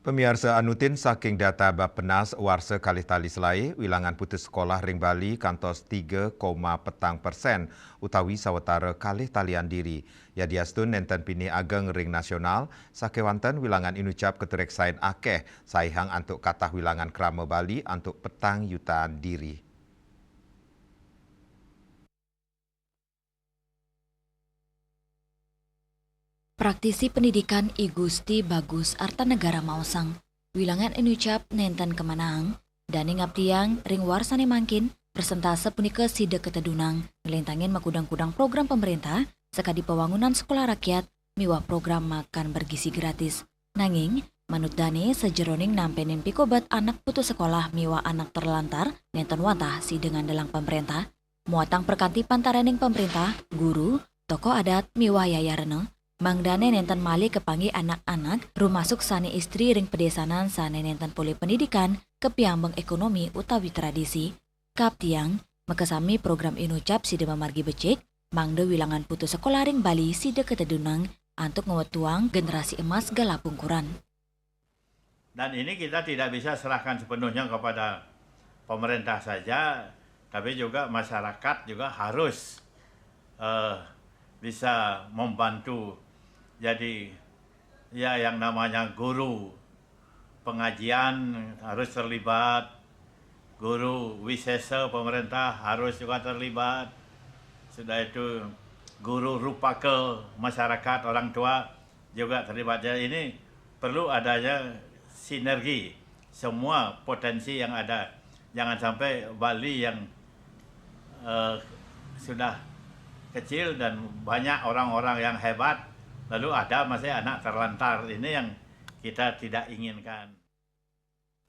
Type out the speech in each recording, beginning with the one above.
Pemirsa anutin saking data Bappenas warsa kalih tali selai, wilangan putus sekolah ring Bali kantos 3,petang% utawi sawetara kalih talian diri. Ya diastun nenten pini ageng ring nasional, sakewanten wilangan inucap keterek sain akeh, saihang antuk katah wilangan krama Bali antuk petang yutaan diri. Praktisi pendidikan I Gusti Bagus Artanegara Mausang, wilangan inucap nenten kemanang, dan ngabdiang ring warsane mangkin, persentase punika sida ketedunang, ngelentangin makudang-kudang program pemerintah, sekadi pembangunan sekolah rakyat, miwah program makan bergizi gratis. Nanging, manut dane sejeroning nampenin pikobat anak putus sekolah miwah anak terlantar, nenten watah si dengan dalang pemerintah, muatang perkanti pantaraning pemerintah, guru, tokoh adat miwah yayarene, Mangdane nenten malih kepanggih anak-anak, rumasuk sane istri ring pedesanan sane nenten poli pendidikan, kepiambang ekonomi utawi tradisi. Kap tiang, makasami program inucap sida mamargi becik, mangde wilangan putus sekolah ring Bali sida ketedunang, antuk ngewetuang generasi emas galapungkuran. Dan ini kita tidak bisa serahkan sepenuhnya kepada pemerintah saja, tapi juga masyarakat juga harus bisa membantu. Jadi ya yang namanya guru pengajian harus terlibat, guru wisesa pemerintah harus juga terlibat, sudah itu guru rupake masyarakat orang tua juga terlibat. Jadi ini perlu adanya sinergi semua potensi yang ada. Jangan sampai Bali yang sudah kecil dan banyak orang-orang yang hebat, lalu ada masih anak terlantar. Ini yang kita tidak inginkan.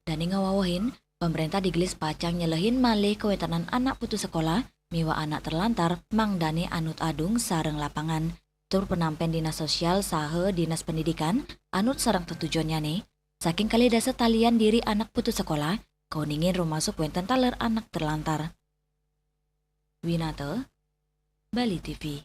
Dan ngawawahin, pemerintah digelis pacang nyelehin malih kewetanan anak putus sekolah, miwa anak terlantar, mangdane anut adung sareng lapangan. Tur penampen dinas sosial sahe dinas pendidikan, anut sareng tetujuannya nih. Saking kali dasa talian diri anak putus sekolah, kau ningin rumasuk wenten taler anak terlantar. Winata, Bali TV.